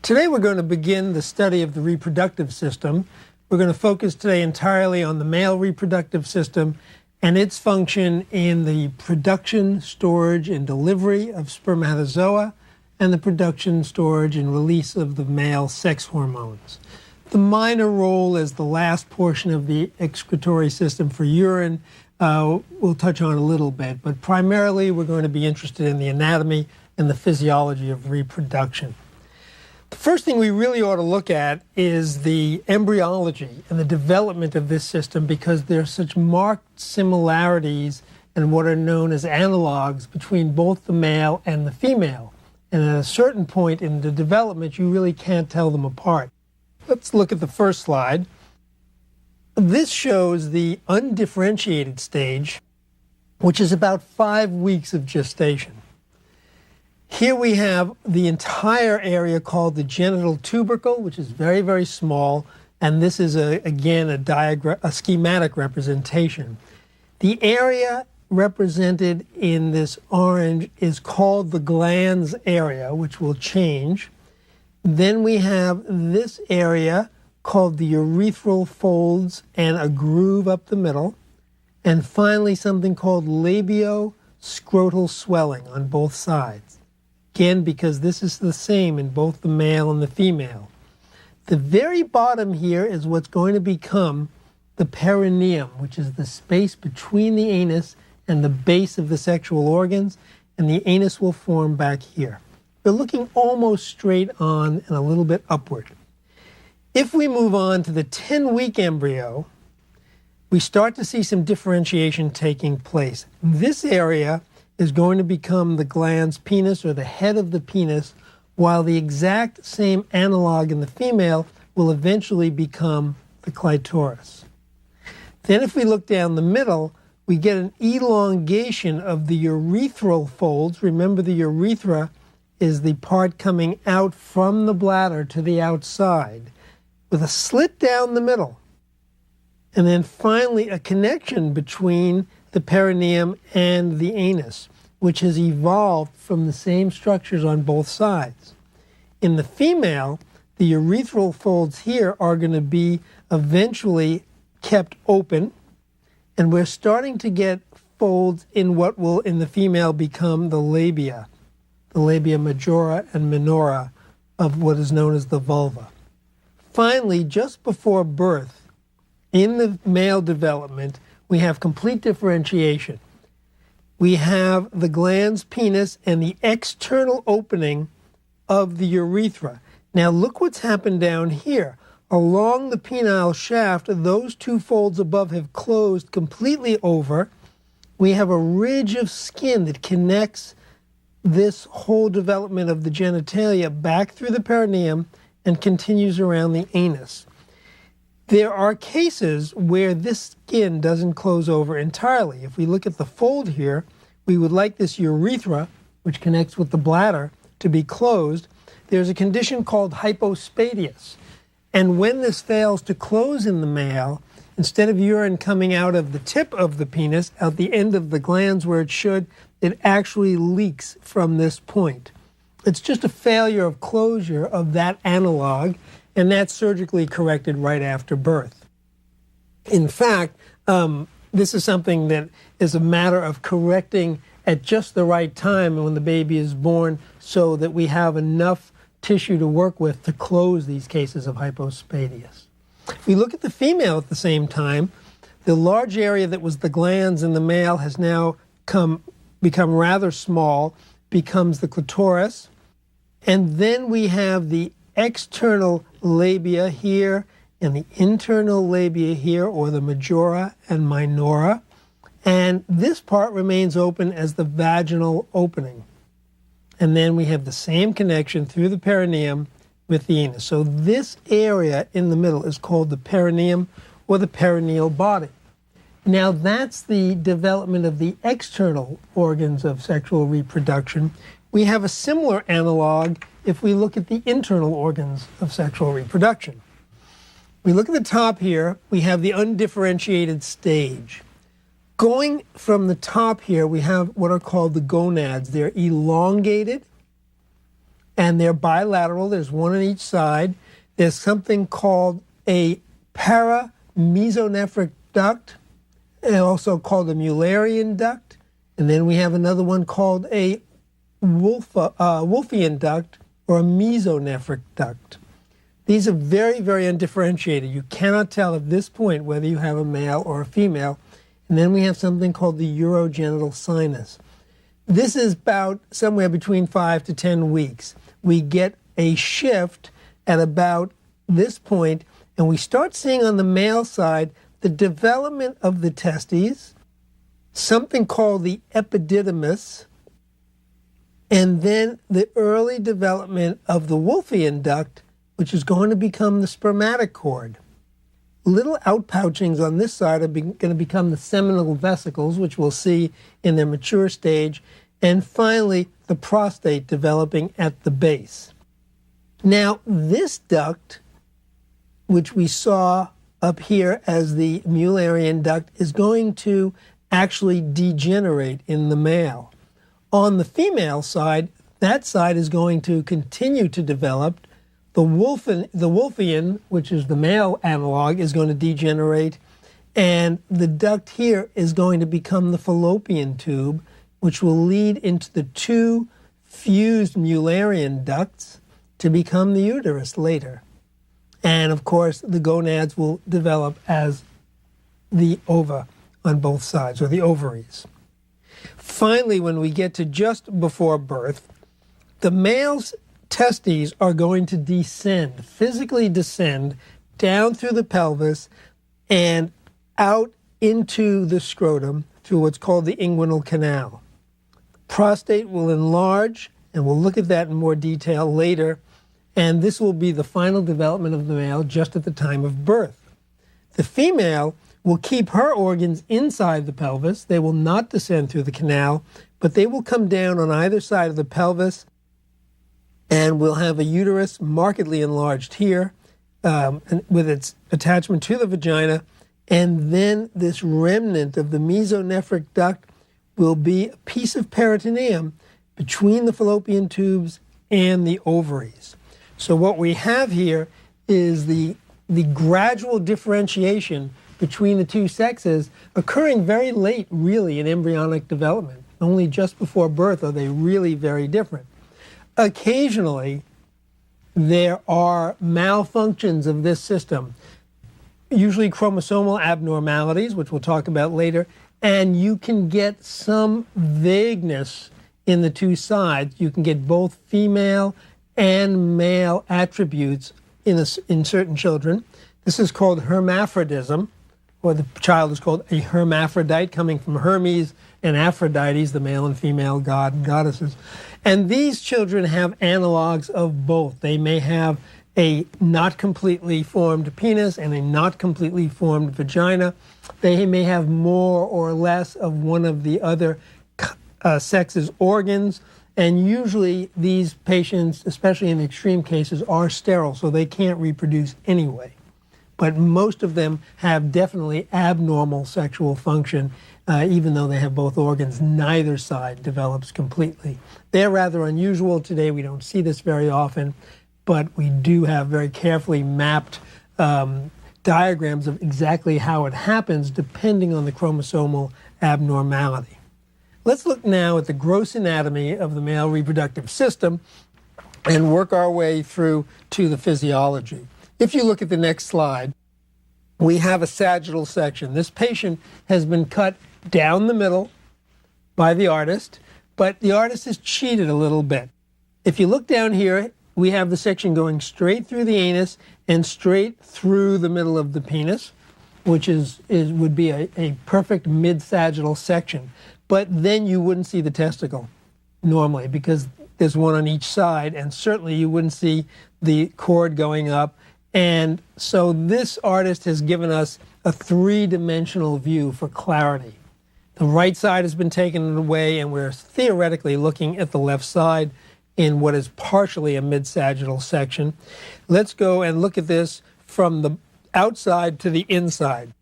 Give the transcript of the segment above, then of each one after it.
Today we're going to begin the study of the reproductive system. We're going to focus today entirely on the male reproductive system and its function in the production, storage, and delivery of spermatozoa, and the production, storage, and release of the male sex hormones. The minor role as the last portion of the excretory system for urine we'll touch on a little bit, but primarily we're going to be interested in the anatomy and the physiology of reproduction. The first thing we really ought to look at is the embryology and the development of this system, because there are such marked similarities and what are known as analogs between both the male and the female. And at a certain point in the development, you really can't tell them apart. Let's look at the first slide. This shows the undifferentiated stage, which is about 5 weeks of gestation. Here we have the entire area called the genital tubercle, which is very, very small, and this is, again, a schematic representation. The area represented in this orange is called the glans area, which will change. Then we have this area called the urethral folds and a groove up the middle. And finally, something called labio-scrotal swelling on both sides. Again, because this is the same in both the male and the female. The very bottom here is what's going to become the perineum, which is the space between the anus and the base of the sexual organs, and the anus will form back here. We're looking almost straight on and a little bit upward. If we move on to the 10-week embryo, we start to see some differentiation taking place. This area is going to become the glans penis, or the head of the penis, while the exact same analog in the female will eventually become the clitoris. Then if we look down the middle, we get an elongation of the urethral folds. Remember, the urethra is the part coming out from the bladder to the outside, with a slit down the middle. And then finally a connection between the perineum and the anus, which has evolved from the same structures on both sides. In the female, the urethral folds here are going to be eventually kept open, and we're starting to get folds in what will in the female become the labia majora and minora of what is known as the vulva. Finally, just before birth, in the male development, we have complete differentiation. We have the glans penis and the external opening of the urethra. Now look what's happened down here. Along the penile shaft, those two folds above have closed completely over. We have a ridge of skin that connects this whole development of the genitalia back through the perineum and continues around the anus. There are cases where this skin doesn't close over entirely. If we look at the fold here, we would like this urethra, which connects with the bladder, to be closed. There's a condition called hypospadias. And when this fails to close in the male, instead of urine coming out of the tip of the penis, out the end of the glans where it should, it actually leaks from this point. It's just a failure of closure of that analog, and that's surgically corrected right after birth. In fact, this is something that is a matter of correcting at just the right time when the baby is born, so that we have enough tissue to work with to close these cases of hypospadias. If we look at the female at the same time, the large area that was the glans in the male has now become rather small, becomes the clitoris, and then we have the external labia here and the internal labia here, or the majora and minora, and this part remains open as the vaginal opening. And then we have the same connection through the perineum with the anus. So this area in the middle is called the perineum, or the perineal body. Now that's the development of the external organs of sexual reproduction. We have a similar analog if we look at the internal organs of sexual reproduction. We look at the top here, we have the undifferentiated stage. Going from the top here, we have what are called the gonads. They're elongated, and they're bilateral. There's one on each side. There's something called a paramesonephric duct, and also called a Mullerian duct. And then we have another one called a Wolffian duct or a mesonephric duct. These are very, very undifferentiated. You cannot tell at this point whether you have a male or a female. And then we have something called the urogenital sinus. This is about somewhere between 5 to 10 weeks. We get a shift at about this point, and we start seeing on the male side the development of the testes, something called the epididymis, and then the early development of the Wolffian duct, which is going to become the spermatic cord. Little outpouchings on this side are going to become the seminal vesicles, which we'll see in their mature stage, and finally the prostate developing at the base. Now, this duct, which we saw up here as the Mullerian duct, is going to actually degenerate in the male. On the female side, that side is going to continue to develop. The Wolffian, which is the male analog, is going to degenerate, and the duct here is going to become the fallopian tube, which will lead into the two fused Mullerian ducts to become the uterus later. And of course, the gonads will develop as the ova on both sides, or the ovaries. Finally, when we get to just before birth, the male's testes are going to descend, physically descend, down through the pelvis and out into the scrotum through what's called the inguinal canal. Prostate will enlarge, and we'll look at that in more detail later, and this will be the final development of the male just at the time of birth. The female will keep her organs inside the pelvis. They will not descend through the canal, but they will come down on either side of the pelvis, and we'll have a uterus markedly enlarged here with its attachment to the vagina, and then this remnant of the mesonephric duct will be a piece of peritoneum between the fallopian tubes and the ovaries. So what we have here is the gradual differentiation between the two sexes occurring very late, really, in embryonic development. Only just before birth are they really very different. Occasionally, there are malfunctions of this system, usually chromosomal abnormalities, which we'll talk about later, and you can get some vagueness in the two sides. You can get both female and male attributes in certain children. This is called hermaphrodism, or the child is called a hermaphrodite, coming from Hermes and Aphrodites, the male and female god and goddesses. And these children have analogs of both. They may have a not completely formed penis and a not completely formed vagina. They may have more or less of one of the other sex's organs. And usually these patients, especially in extreme cases, are sterile, so they can't reproduce anyway. But most of them have definitely abnormal sexual function, even though they have both organs. Neither side develops completely. They're rather unusual today. We don't see this very often, but we do have very carefully mapped diagrams of exactly how it happens depending on the chromosomal abnormality. Let's look now at the gross anatomy of the male reproductive system and work our way through to the physiology. If you look at the next slide, we have a sagittal section. This patient has been cut down the middle by the artist, but the artist has cheated a little bit. If you look down here, we have the section going straight through the anus and straight through the middle of the penis, which would be a perfect mid-sagittal section. But then you wouldn't see the testicle normally because there's one on each side, and certainly you wouldn't see the cord going up. And so this artist has given us a three-dimensional view for clarity. The right side has been taken away, and we're theoretically looking at the left side in what is partially a mid-sagittal section. Let's go and look at this from the outside to the inside.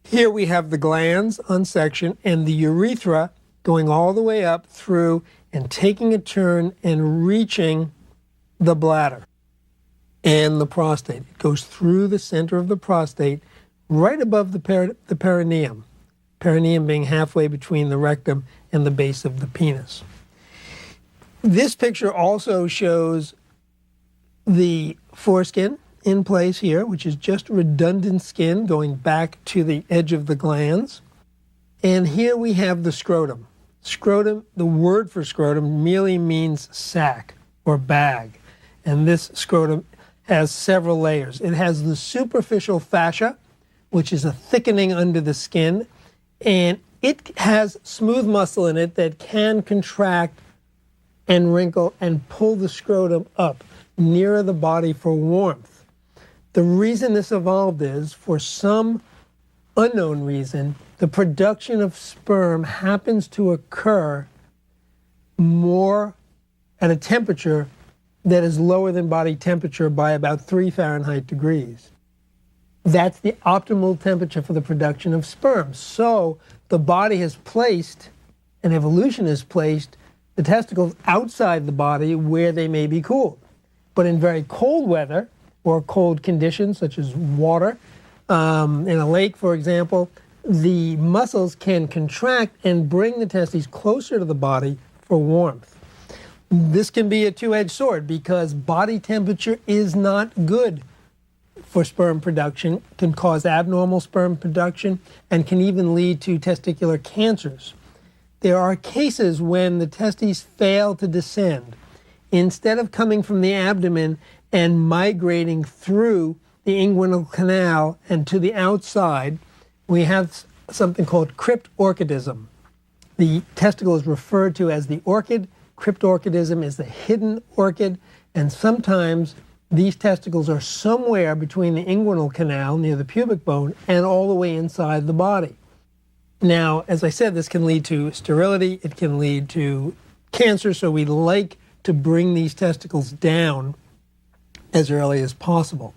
Here we have the glands on section and the urethra going all the way up through and taking a turn and reaching the bladder and the prostate. It goes through the center of the prostate, right above the perineum. Perineum being halfway between the rectum and the base of the penis. This picture also shows the foreskin in place here, which is just redundant skin going back to the edge of the glands. And here we have the scrotum. Scrotum, the word for scrotum merely means sac or bag. And this scrotum has several layers. It has the superficial fascia, which is a thickening under the skin, and it has smooth muscle in it that can contract and wrinkle and pull the scrotum up nearer the body for warmth. The reason this evolved is, for some unknown reason, the production of sperm happens to occur more at a temperature that is lower than body temperature by about 3 Fahrenheit degrees. That's the optimal temperature for the production of sperm. So the body has placed, and evolution has placed, the testicles outside the body where they may be cooled. But in very cold weather or cold conditions, such as water, in a lake, for example, the muscles can contract and bring the testes closer to the body for warmth. This can be a two-edged sword because body temperature is not good for sperm production, can cause abnormal sperm production, and can even lead to testicular cancers. There are cases when the testes fail to descend. Instead of coming from the abdomen and migrating through the inguinal canal and to the outside, we have something called cryptorchidism. The testicle is referred to as the orchid. Cryptorchidism is the hidden orchid, and sometimes these testicles are somewhere between the inguinal canal near the pubic bone and all the way inside the body. Now, as I said, this can lead to sterility. It can lead to cancer, so we like to bring these testicles down as early as possible.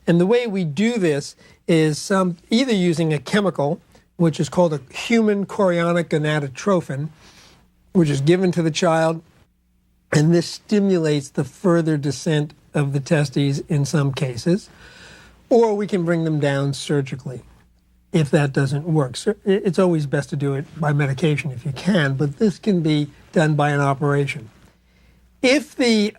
And the way we do this is either using a chemical, which is called a human chorionic gonadotrophin, which is given to the child, and this stimulates the further descent of the testes in some cases, or we can bring them down surgically if that doesn't work. So it's always best to do it by medication if you can, but this can be done by an operation. If the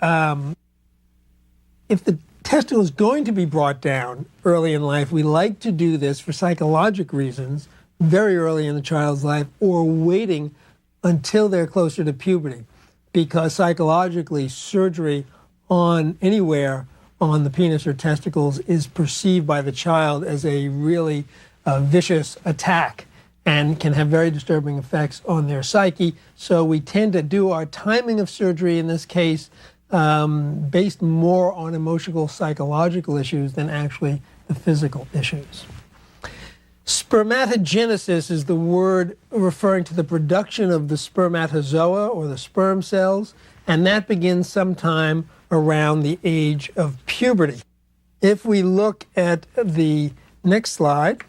testicle is going to be brought down early in life, we like to do this for psychologic reasons very early in the child's life, or waiting until they're closer to puberty, because psychologically surgery on anywhere on the penis or testicles is perceived by the child as a really vicious attack and can have very disturbing effects on their psyche. So we tend to do our timing of surgery in this case based more on emotional, psychological issues than actually the physical issues. Spermatogenesis is the word referring to the production of the spermatozoa or the sperm cells, and that begins sometime around the age of puberty. If we look at the next slide,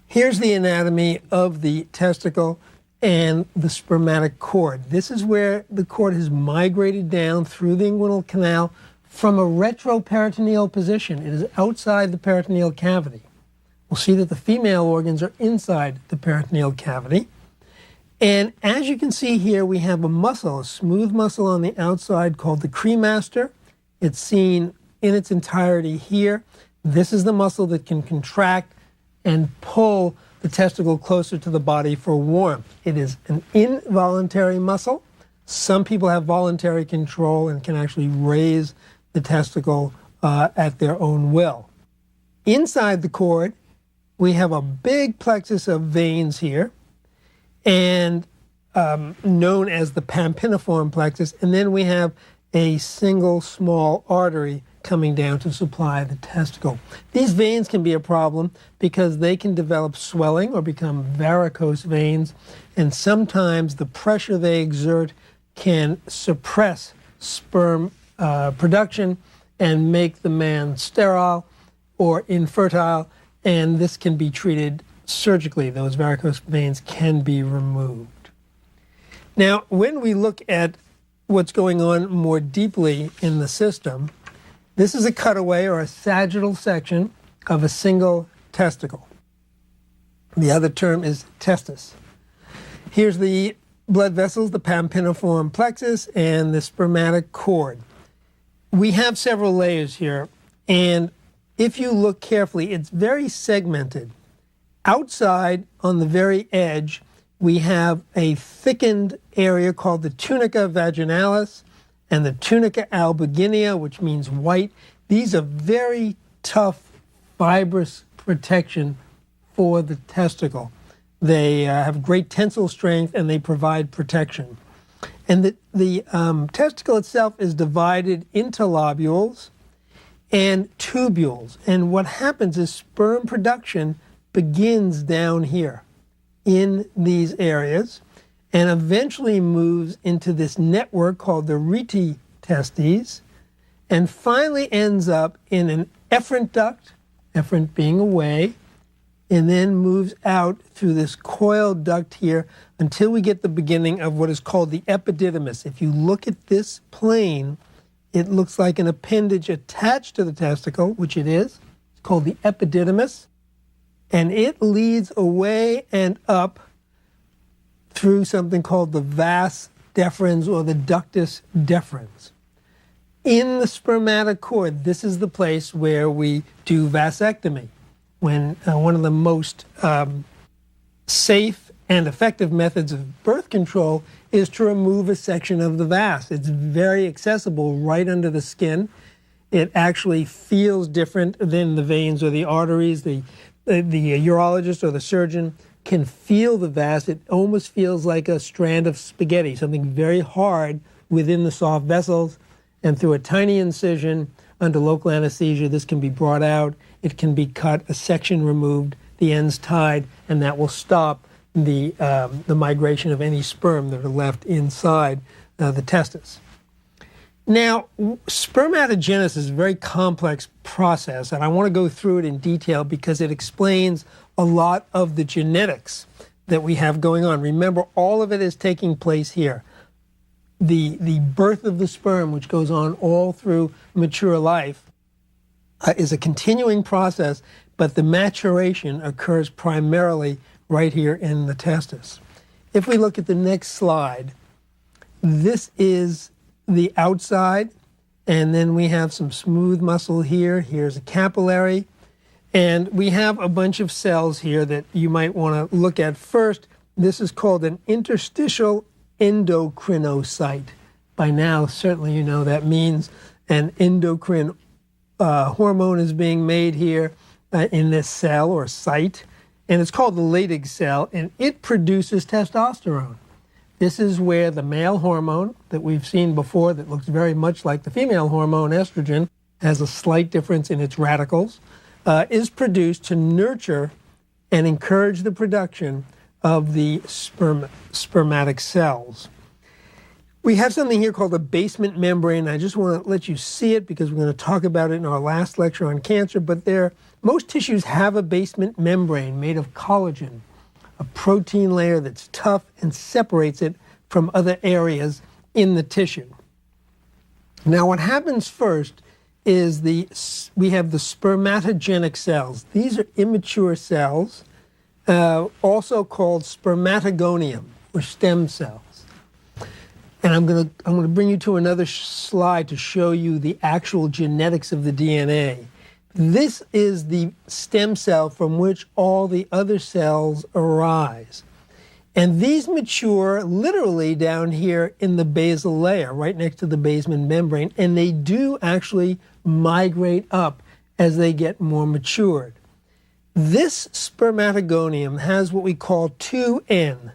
here's the anatomy of the testicle and the spermatic cord. This is where the cord has migrated down through the inguinal canal from a retroperitoneal position. It is outside the peritoneal cavity. We'll see that the female organs are inside the peritoneal cavity. And as you can see here, we have a muscle, a smooth muscle on the outside called the cremaster. It's seen in its entirety here. This is the muscle that can contract and pull the testicle closer to the body for warmth. It is an involuntary muscle. Some people have voluntary control and can actually raise the testicle at their own will. Inside the cord, we have a big plexus of veins here, and known as the pampiniform plexus, and then we have a single small artery coming down to supply the testicle. These veins can be a problem because they can develop swelling or become varicose veins, and sometimes the pressure they exert can suppress sperm production and make the man sterile or infertile, and this can be treated surgically. Those varicose veins can be removed. Now, when we look at what's going on more deeply in the system, this is a cutaway or a sagittal section of a single testicle. The other term is testis. Here's the blood vessels, the pampiniform plexus, and the spermatic cord. We have several layers here, and if you look carefully, it's very segmented. Outside, on the very edge, we have a thickened area called the tunica vaginalis and the tunica albuginea, which means white. These are very tough, fibrous protection for the testicle. They have great tensile strength and they provide protection. And the testicle itself is divided into lobules and tubules. And what happens is sperm production begins down here in these areas and eventually moves into this network called the rete testes and finally ends up in an efferent duct, efferent being away, and then moves out through this coiled duct here until we get the beginning of what is called the epididymis. If you look at this plane, it looks like an appendage attached to the testicle, which it is. It's called the epididymis. And it leads away and up through something called the vas deferens or the ductus deferens. In the spermatic cord, this is the place where we do vasectomy, when one of the most safe and effective methods of birth control is to remove a section of the vas. It's very accessible right under the skin. It actually feels different than the veins or the arteries. The urologist or the surgeon can feel the vas. It almost feels like a strand of spaghetti, something very hard within the soft vessels. And through a tiny incision under local anesthesia, this can be brought out. It can be cut, a section removed, the ends tied, and that will stop the migration of any sperm that are left inside the testis. Now, spermatogenesis is a very complex process, and I want to go through it in detail because it explains a lot of the genetics that we have going on. Remember, all of it is taking place here. The birth of the sperm, which goes on all through mature life, is a continuing process, but the maturation occurs primarily right here in the testis. If we look at the next slide, this is the outside, and then we have some smooth muscle here. Here's a capillary, and we have a bunch of cells here that you might want to look at first. This is called an interstitial endocrinocyte. By now, certainly you know that means an endocrine hormone is being made here in this cell or site, and it's called the Leydig cell, and it produces testosterone. This is where the male hormone that we've seen before that looks very much like the female hormone estrogen, has a slight difference in its radicals, is produced to nurture and encourage the production of the spermatic cells. We have something here called a basement membrane. I just want to let you see it because we're going to talk about it in our last lecture on cancer, but most tissues have a basement membrane made of collagen, a protein layer that's tough and separates it from other areas in the tissue. Now, what happens first is we have the spermatogenic cells. These are immature cells, also called spermatogonium or stem cells. And I'm going to bring you to another slide to show you the actual genetics of the DNA. This is the stem cell from which all the other cells arise. And these mature literally down here in the basal layer, right next to the basement membrane, and they do actually migrate up as they get more matured. This spermatogonium has what we call 2N.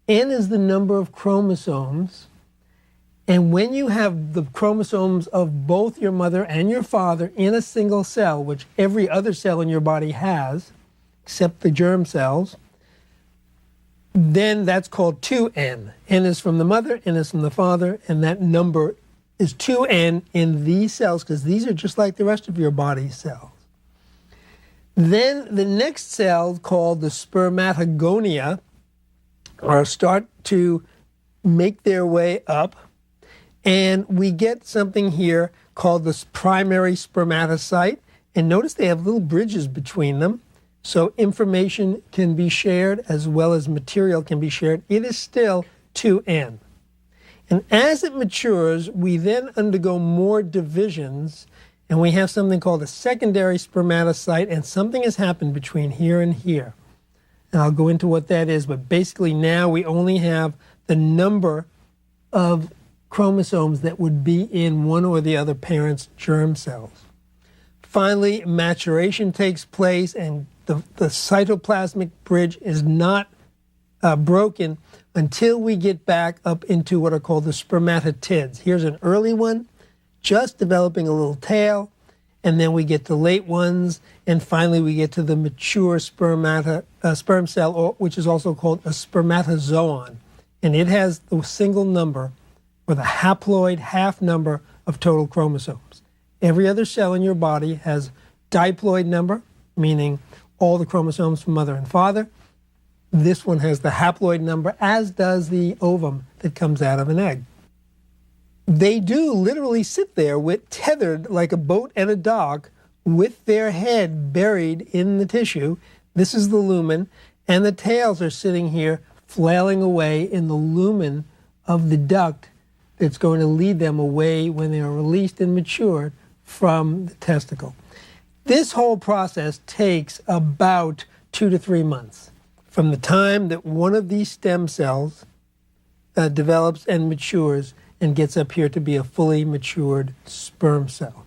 N is the number of chromosomes. And when you have the chromosomes of both your mother and your father in a single cell, which every other cell in your body has, except the germ cells, then that's called 2N. N is from the mother, N is from the father, and that number is 2N in these cells because these are just like the rest of your body's cells. Then the next cell, called the spermatogonia, start to make their way up. And we get something here called the primary spermatocyte. And notice they have little bridges between them. So information can be shared as well as material can be shared. It is still 2N. And as it matures, we then undergo more divisions, and we have something called a secondary spermatocyte, and something has happened between here and here. And I'll go into what that is, but basically now we only have the number of chromosomes that would be in one or the other parent's germ cells. Finally, maturation takes place, and the cytoplasmic bridge is not broken until we get back up into what are called the spermatotids. Here's an early one, just developing a little tail, and then we get to late ones, and finally we get to the mature sperm cell, which is also called a spermatozoon. And it has the single number, or the haploid half number of total chromosomes. Every other cell in your body has diploid number, meaning all the chromosomes from mother and father. This one has the haploid number, as does the ovum that comes out of an egg. They do literally sit there tethered like a boat and a dog with their head buried in the tissue. This is the lumen, and the tails are sitting here flailing away in the lumen of the duct that's going to lead them away when they are released and matured from the testicle. This whole process takes about 2 to 3 months from the time that one of these stem cells develops and matures and gets up here to be a fully matured sperm cell.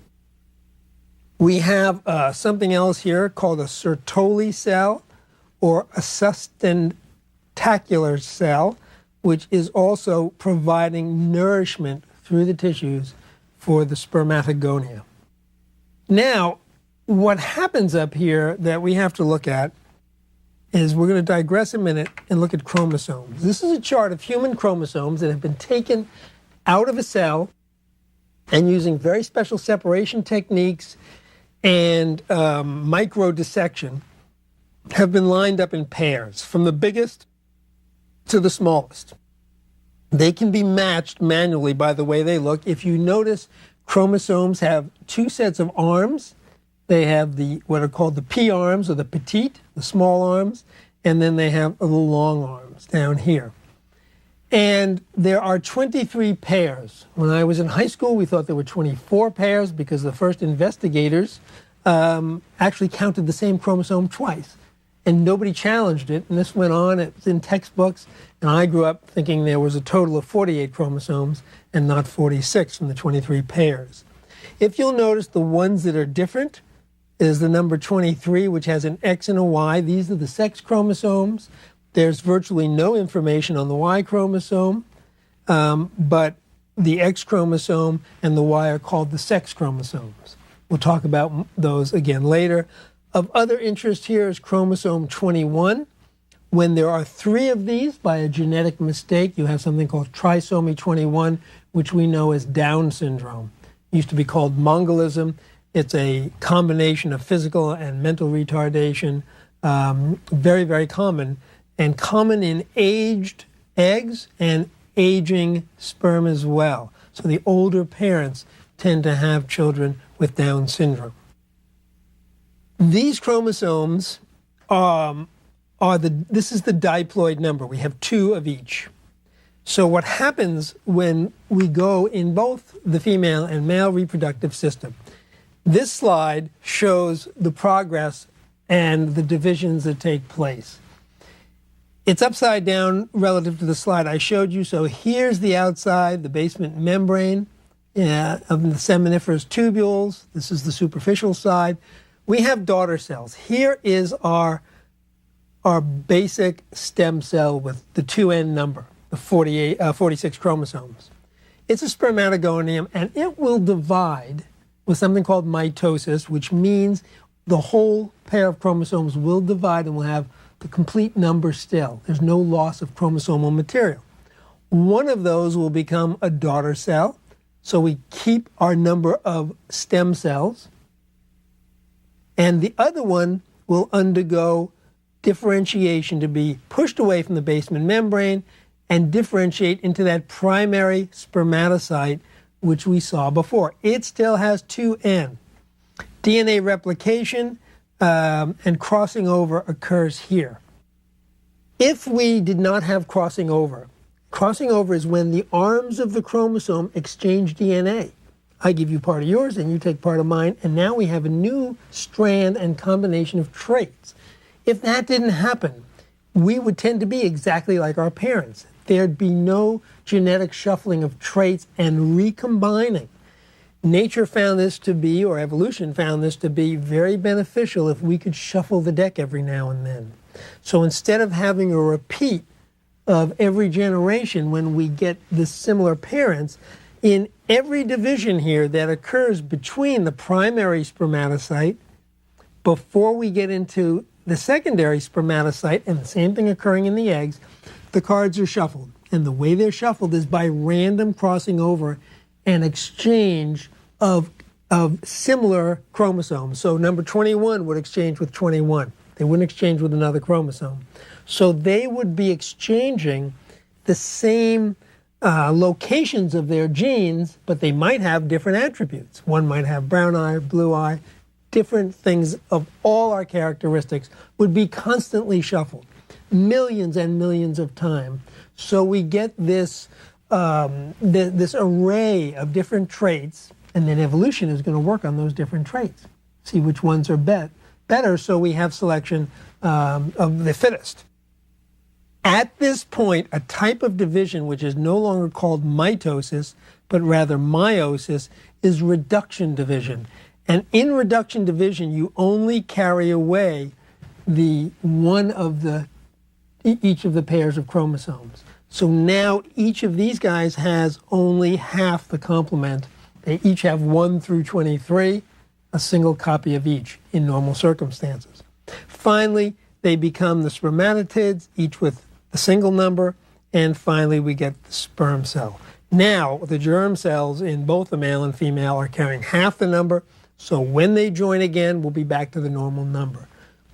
We have something else here called a Sertoli cell or a sustentacular cell, which is also providing nourishment through the tissues for the spermatogonia. Now, what happens up here that we have to look at is we're going to digress a minute and look at chromosomes. This is a chart of human chromosomes that have been taken out of a cell and using very special separation techniques and microdissection have been lined up in pairs from the biggest to the smallest. They can be matched manually by the way they look. If you notice, chromosomes have 2 sets of arms. They have what are called the P arms, or the petite, the small arms, and then they have the long arms down here. And there are 23 pairs. When I was in high school, we thought there were 24 pairs because the first investigators actually counted the same chromosome twice. And nobody challenged it, and this went on. It was in textbooks, and I grew up thinking there was a total of 48 chromosomes and not 46 from the 23 pairs. If you'll notice, the ones that are different is the number 23, which has an X and a Y. These are the sex chromosomes. There's virtually no information on the Y chromosome, but the X chromosome and the Y are called the sex chromosomes. We'll talk about those again later. Of other interest here is chromosome 21. When there are 3 of these by a genetic mistake, you have something called trisomy 21, which we know as Down syndrome. It used to be called Mongolism. It's a combination of physical and mental retardation, very, very common, and common in aged eggs and aging sperm as well. So the older parents tend to have children with Down syndrome. These chromosomes this is the diploid number. We have 2 of each. So what happens when we go in both the female and male reproductive system? This slide shows the progress and the divisions that take place. It's upside down relative to the slide I showed you. So here's the outside, the basement membrane of the seminiferous tubules. This is the superficial side. We have daughter cells. Here is our basic stem cell with the 2N number, the 46 chromosomes. It's a spermatogonium, and it will divide with something called mitosis, which means the whole pair of chromosomes will divide and will have the complete number still. There's no loss of chromosomal material. One of those will become a daughter cell, so we keep our number of stem cells. And the other one will undergo differentiation to be pushed away from the basement membrane and differentiate into that primary spermatocyte, which we saw before. It still has two N. DNA replication and crossing over occurs here. If we did not have crossing over is when the arms of the chromosome exchange DNA. I give you part of yours and you take part of mine, and now we have a new strand and combination of traits. If that didn't happen, we would tend to be exactly like our parents. There'd be no genetic shuffling of traits and recombining. Nature found this to be, or evolution found this to be, very beneficial if we could shuffle the deck every now and then. So instead of having a repeat of every generation when we get the similar parents, in every division here that occurs between the primary spermatocyte, before we get into the secondary spermatocyte, and the same thing occurring in the eggs, the cards are shuffled. And the way they're shuffled is by random crossing over and exchange of similar chromosomes. So number 21 would exchange with 21. They wouldn't exchange with another chromosome. So they would be exchanging the same locations of their genes, but they might have different attributes. One might have brown eye, blue eye, different things of all our characteristics would be constantly shuffled, millions and millions of times. So we get this this array of different traits, and then evolution is going to work on those different traits, see which ones are better, so we have selection of the fittest. At this point, a type of division which is no longer called mitosis, but rather meiosis, is reduction division. And in reduction division, you only carry away the one of the each of the pairs of chromosomes. So now each of these guys has only half the complement. They each have 1 through 23, a single copy of each in normal circumstances. Finally, they become the spermatotids, each with a single number, and finally we get the sperm cell. Now, the germ cells in both the male and female are carrying half the number, so when they join again, we'll be back to the normal number.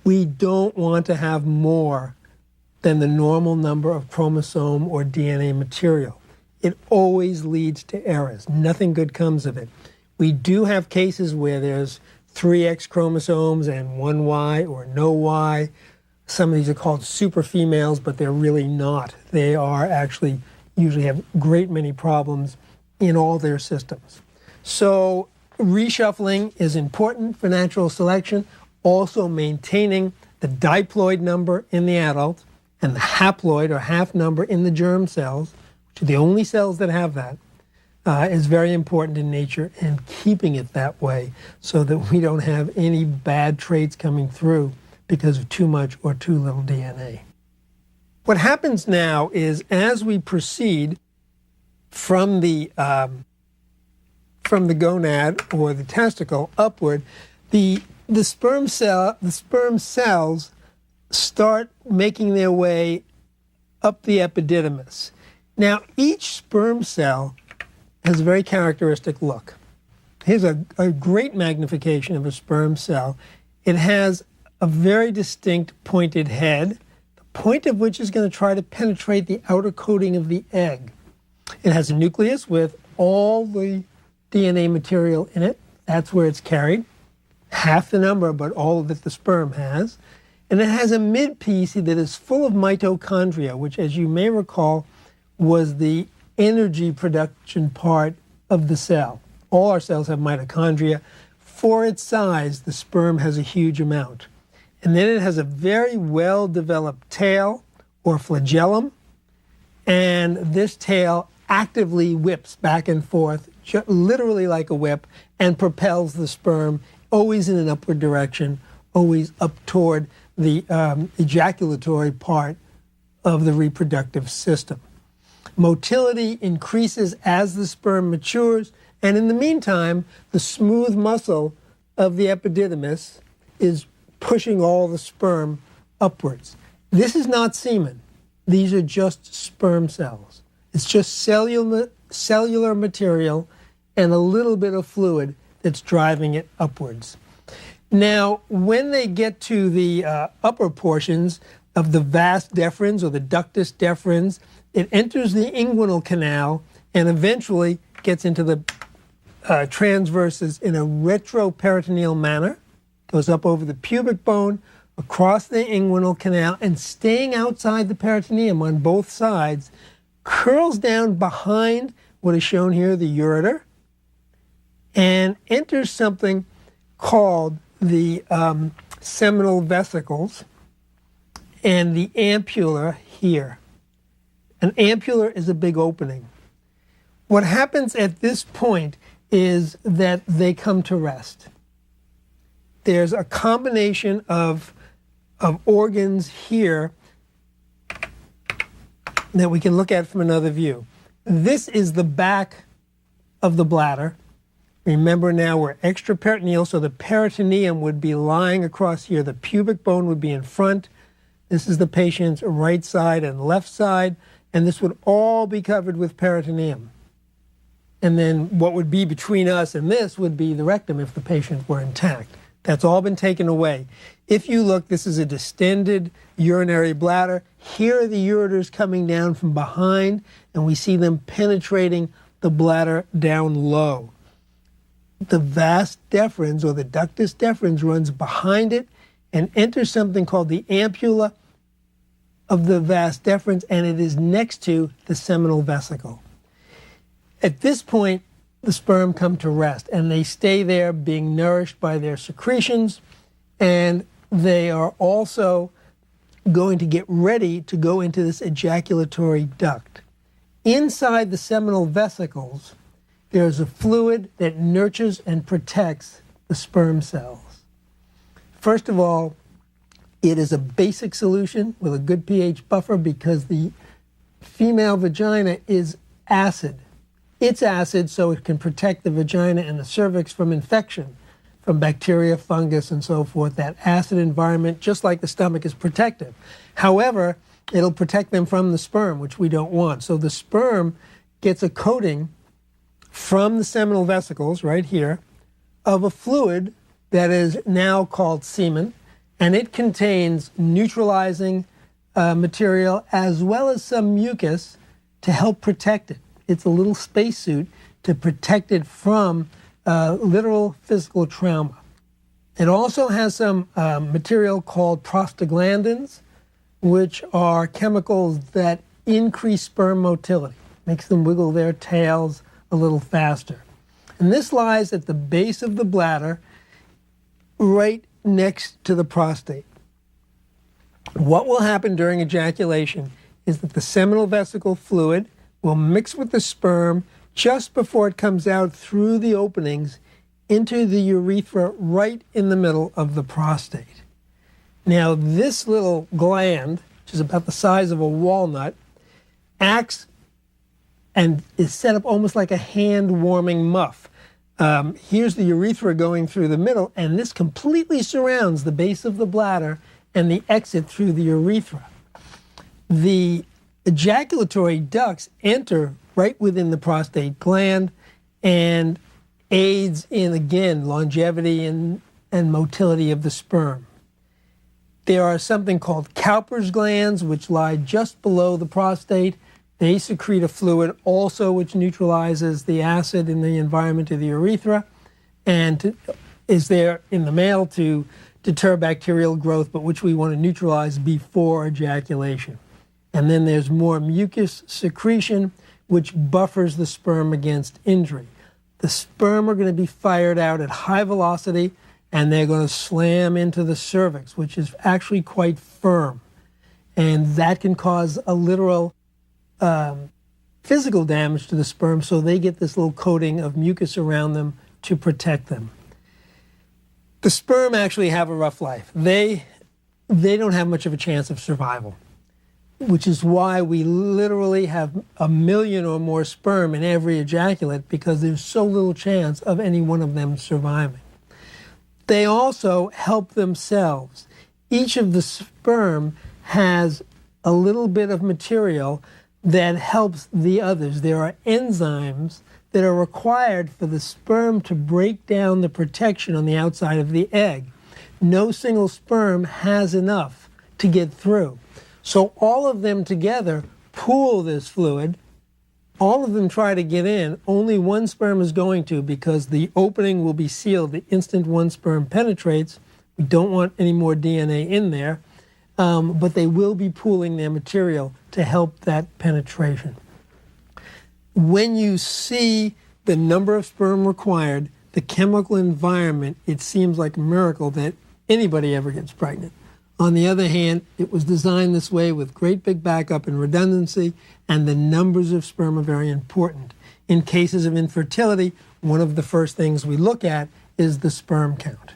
We don't want to have more than the normal number of chromosome or DNA material. It always leads to errors. Nothing good comes of it. We do have cases where there's 3 X chromosomes and 1 Y or no Y. Some of these are called super females, but they're really not. They are actually usually have great many problems in all their systems. So reshuffling is important for natural selection, also maintaining the diploid number in the adult and the haploid or half number in the germ cells, which are the only cells that have that, is very important in nature, and keeping it that way so that we don't have any bad traits coming through because of too much or too little DNA. What happens now is, as we proceed from the gonad or the testicle upward, the sperm cells start making their way up the epididymis. Now, each sperm cell has a very characteristic look. Here's a great magnification of a sperm cell. It has a very distinct pointed head, the point of which is going to try to penetrate the outer coating of the egg. It has a nucleus with all the DNA material in it. That's where it's carried. Half the number, but all of it the sperm has. And it has a mid-piece that is full of mitochondria, which, as you may recall, was the energy production part of the cell. All our cells have mitochondria. For its size, the sperm has a huge amount. And then it has a very well-developed tail or flagellum, and this tail actively whips back and forth, literally like a whip, and propels the sperm always in an upward direction, always up toward the ejaculatory part of the reproductive system. Motility increases as the sperm matures, and in the meantime, the smooth muscle of the epididymis is pushing all the sperm upwards. This is not semen. These are just sperm cells. It's just cellular material and a little bit of fluid that's driving it upwards. Now, when they get to the upper portions of the vas deferens or the ductus deferens, It enters the inguinal canal and eventually gets into the transverses in a retroperitoneal manner, goes up over the pubic bone, across the inguinal canal, and staying outside the peritoneum on both sides, curls down behind what is shown here, the ureter, and enters something called the seminal vesicles and the ampulla here. An ampulla is a big opening. What happens at this point is that they come to rest. There's a combination of organs here that we can look at from another view. This is the back of the bladder. Remember now we're extraperitoneal, so the peritoneum would be lying across here. The pubic bone would be in front. This is the patient's right side and left side, and this would all be covered with peritoneum. And then what would be between us and this would be the rectum if the patient were intact. That's all been taken away. If you look, this is a distended urinary bladder. Here are the ureters coming down from behind, and we see them penetrating the bladder down low. The vas deferens, or the ductus deferens, runs behind it and enters something called the ampulla of the vas deferens, and it is next to the seminal vesicle. At this point, the sperm come to rest, and they stay there being nourished by their secretions, and they are also going to get ready to go into this ejaculatory duct. Inside the seminal vesicles, there's a fluid that nurtures and protects the sperm cells. First of all, it is a basic solution with a good pH buffer because the female vagina is acid. It's acid so it can protect the vagina and the cervix from infection, from bacteria, fungus, and so forth. That acid environment, just like the stomach, is protective. However, it'll protect them from the sperm, which we don't want. So the sperm gets a coating from the seminal vesicles, right here, of a fluid that is now called semen, and it contains neutralizing material as well as some mucus to help protect it. It's a little spacesuit to protect it from literal physical trauma. It also has some material called prostaglandins, which are chemicals that increase sperm motility, makes them wiggle their tails a little faster. And this lies at the base of the bladder, right next to the prostate. What will happen during ejaculation is that the seminal vesicle fluid will mix with the sperm just before it comes out through the openings into the urethra right in the middle of the prostate. Now, this little gland, which is about the size of a walnut, acts and is set up almost like a hand-warming muff. Here's the urethra going through the middle, and this completely surrounds the base of the bladder and the exit through the urethra. The ejaculatory ducts enter right within the prostate gland and aids in, again, longevity and motility of the sperm. There are something called Cowper's glands, which lie just below the prostate. They secrete a fluid also which neutralizes the acid in the environment of the urethra and is there in the male to deter bacterial growth, but which we want to neutralize before ejaculation. And then there's more mucus secretion, which buffers the sperm against injury. The sperm are going to be fired out at high velocity, and they're going to slam into the cervix, which is actually quite firm. And that can cause a literal physical damage to the sperm, so they get this little coating of mucus around them to protect them. The sperm actually have a rough life. They don't have much of a chance of survival, which is why we literally have 1 million or more sperm in every ejaculate, because there's so little chance of any one of them surviving. They also help themselves. Each of the sperm has a little bit of material that helps the others. There are enzymes that are required for the sperm to break down the protection on the outside of the egg. No single sperm has enough to get through. So all of them together pool this fluid. All of them try to get in. Only one sperm is going to, because the opening will be sealed the instant one sperm penetrates. We don't want any more DNA in there, but they will be pooling their material to help that penetration. When you see the number of sperm required, the chemical environment, it seems like a miracle that anybody ever gets pregnant. On the other hand, it was designed this way with great big backup and redundancy, and the numbers of sperm are very important. In cases of infertility, one of the first things we look at is the sperm count,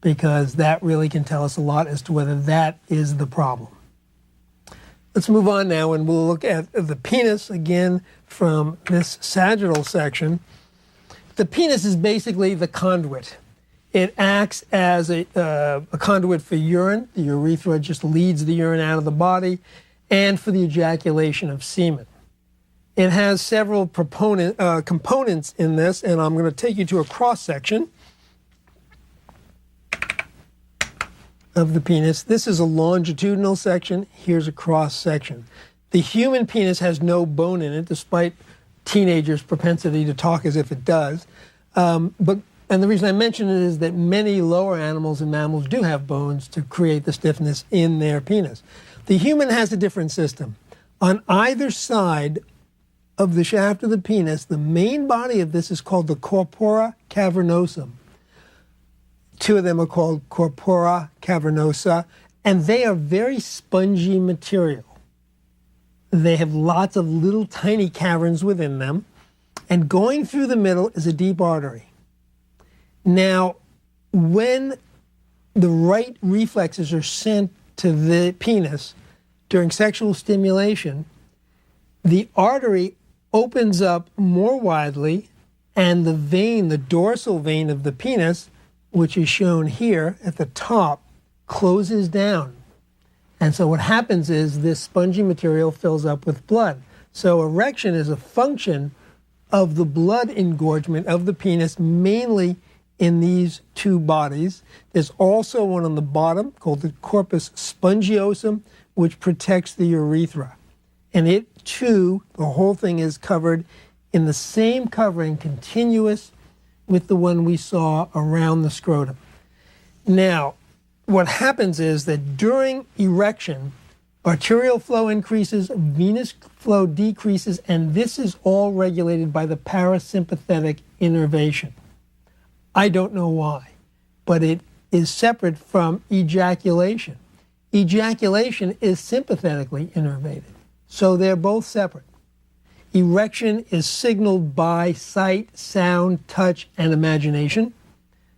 because that really can tell us a lot as to whether that is the problem. Let's move on now, and we'll look at the penis again from this sagittal section. The penis is basically the conduit. It acts as a conduit for urine. The urethra just leads the urine out of the body, and for the ejaculation of semen. It has several components in this, and I'm going to take you to a cross-section of the penis. This is a longitudinal section. Here's a cross-section. The human penis has no bone in it, despite teenagers' propensity to talk as if it does. And the reason I mention it is that many lower animals and mammals do have bones to create the stiffness in their penis. The human has a different system. On either side of the shaft of the penis, the main body of this is called the corpora cavernosum. Two of them are called corpora cavernosa, and they are very spongy material. They have lots of little tiny caverns within them, and going through the middle is a deep artery. Now, when the right reflexes are sent to the penis during sexual stimulation, the artery opens up more widely, and the vein, the dorsal vein of the penis, which is shown here at the top, closes down. And so what happens is this spongy material fills up with blood. So erection is a function of the blood engorgement of the penis, mainly in these two bodies. There's also one on the bottom called the corpus spongiosum, which protects the urethra. And it too, the whole thing is covered in the same covering, continuous with the one we saw around the scrotum. Now, what happens is that during erection, arterial flow increases, venous flow decreases, and this is all regulated by the parasympathetic innervation. I don't know why, but it is separate from ejaculation. Ejaculation is sympathetically innervated, so they're both separate. Erection is signaled by sight, sound, touch, and imagination.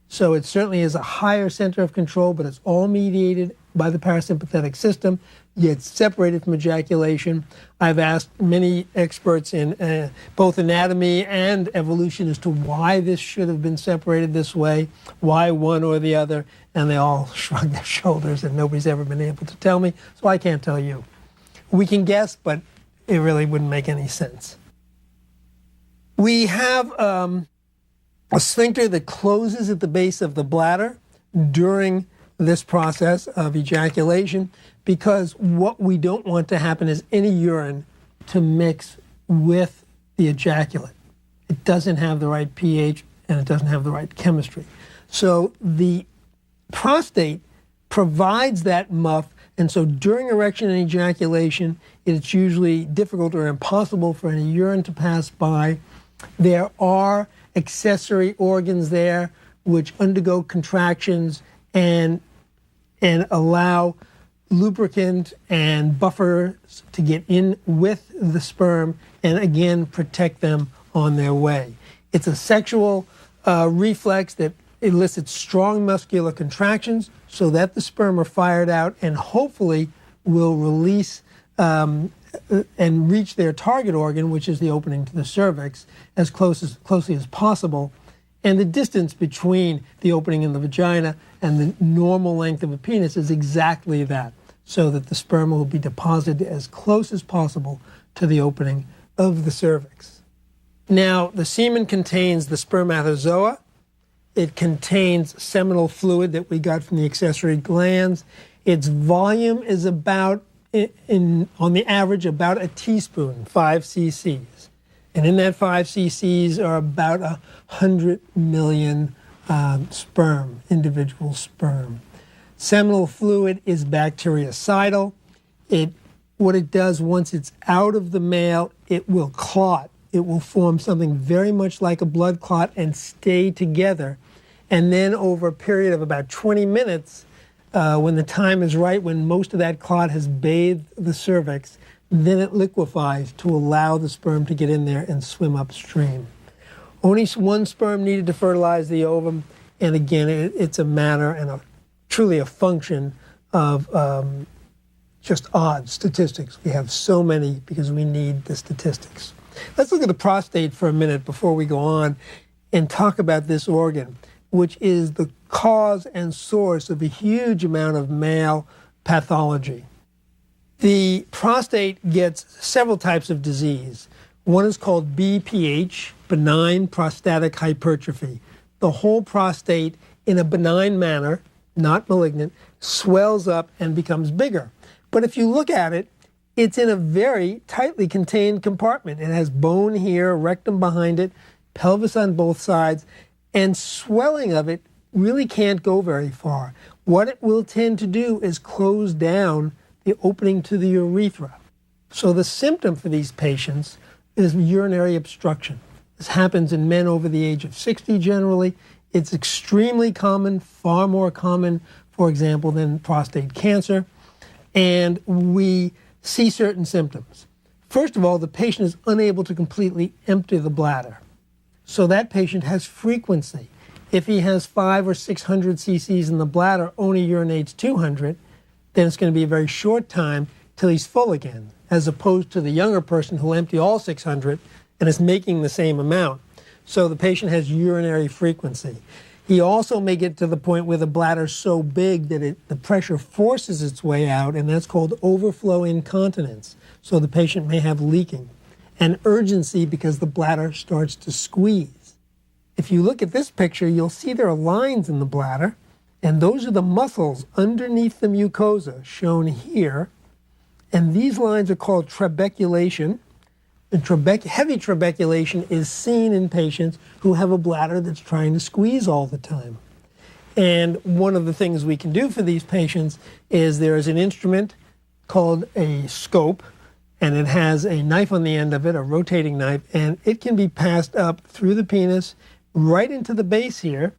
So it certainly is a higher center of control, but it's all mediated by the parasympathetic system, yet separated from ejaculation. I've asked many experts in both anatomy and evolution as to why this should have been separated this way, why one or the other, and they all shrug their shoulders, and nobody's ever been able to tell me, so I can't tell you. We can guess, but it really wouldn't make any sense. We have a sphincter that closes at the base of the bladder during this process of ejaculation, because what we don't want to happen is any urine to mix with the ejaculate. It doesn't have the right pH and it doesn't have the right chemistry. So the prostate provides that muff, and so during erection and ejaculation, it's usually difficult or impossible for any urine to pass by. There are accessory organs there which undergo contractions and allow lubricant and buffers to get in with the sperm and again protect them on their way. It's a sexual reflex that elicits strong muscular contractions so that the sperm are fired out and hopefully will release and reach their target organ, which is the opening to the cervix, as closely as possible. And the distance between the opening in the vagina and the normal length of a penis is exactly that, so that the sperm will be deposited as close as possible to the opening of the cervix. Now, the semen contains the spermatozoa. It contains seminal fluid that we got from the accessory glands. Its volume is about on the average, about a teaspoon, 5 cc's. And in that 5 cc's are about 100 million sperm, individual sperm. Seminal fluid is bactericidal. What it does once it's out of the male, it will clot. It will form something very much like a blood clot and stay together. And then over a period of about 20 minutes, when the time is right, when most of that clot has bathed the cervix, then it liquefies to allow the sperm to get in there and swim upstream. Only one sperm needed to fertilize the ovum, and again, it's a matter and truly a function of just odd statistics. We have so many because we need the statistics. Let's look at the prostate for a minute before we go on and talk about this organ, which is the cause and source of a huge amount of male pathology. The prostate gets several types of disease. One is called BPH, benign prostatic hypertrophy. The whole prostate, in a benign manner, not malignant, swells up and becomes bigger. But if you look at it, it's in a very tightly contained compartment. It has bone here, rectum behind it, pelvis on both sides, and swelling of it really can't go very far. What it will tend to do is close down the opening to the urethra. So the symptom for these patients is urinary obstruction. This happens in men over the age of 60 generally. It's extremely common, far more common, for example, than prostate cancer. And we see certain symptoms. First of all, the patient is unable to completely empty the bladder. So that patient has frequency. If he has 500 or 600 cc's in the bladder, only urinates 200, then it's going to be a very short time till he's full again, as opposed to the younger person who'll empty all 600 and is making the same amount. So the patient has urinary frequency. He also may get to the point where the bladder's so big that the pressure forces its way out, and that's called overflow incontinence. So the patient may have leaking and urgency because the bladder starts to squeeze. If you look at this picture, you'll see there are lines in the bladder, and those are the muscles underneath the mucosa shown here. And these lines are called trabeculation. And heavy trabeculation is seen in patients who have a bladder that's trying to squeeze all the time. And one of the things we can do for these patients is there is an instrument called a scope, and it has a knife on the end of it, a rotating knife, and it can be passed up through the penis right into the base here.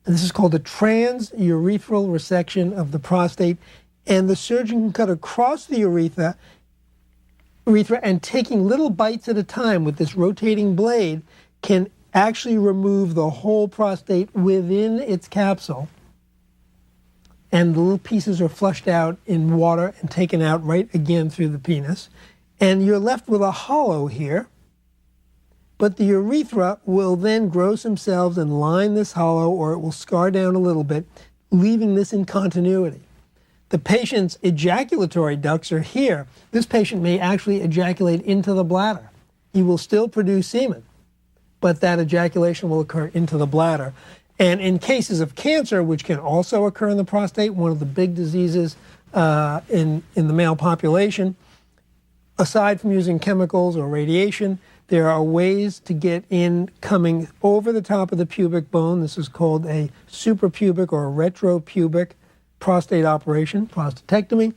And this is called a transurethral resection of the prostate, and the surgeon can cut across the urethra and taking little bites at a time with this rotating blade can actually remove the whole prostate within its capsule. And the little pieces are flushed out in water and taken out right again through the penis. And you're left with a hollow here. But the urethra will then grow themselves and line this hollow, or it will scar down a little bit, leaving this in continuity. The patient's ejaculatory ducts are here. This patient may actually ejaculate into the bladder. He will still produce semen, but that ejaculation will occur into the bladder. And in cases of cancer, which can also occur in the prostate, one of the big diseases in the male population, aside from using chemicals or radiation, there are ways to get in coming over the top of the pubic bone. This is called a suprapubic or retropubic prostate operation, prostatectomy,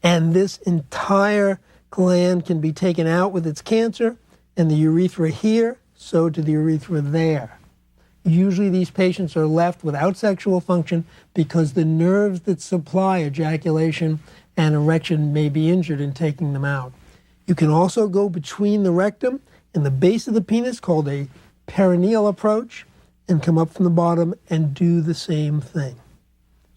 and this entire gland can be taken out with its cancer, and the urethra here, so to the urethra there. Usually these patients are left without sexual function because the nerves that supply ejaculation and erection may be injured in taking them out. You can also go between the rectum and the base of the penis, called a perineal approach, and come up from the bottom and do the same thing.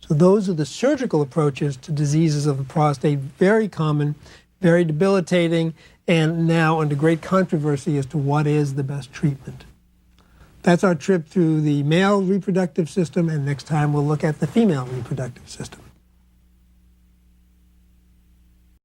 So those are the surgical approaches to diseases of the prostate, very common, very debilitating, and now under great controversy as to what is the best treatment. That's our trip through the male reproductive system, and next time we'll look at the female reproductive system.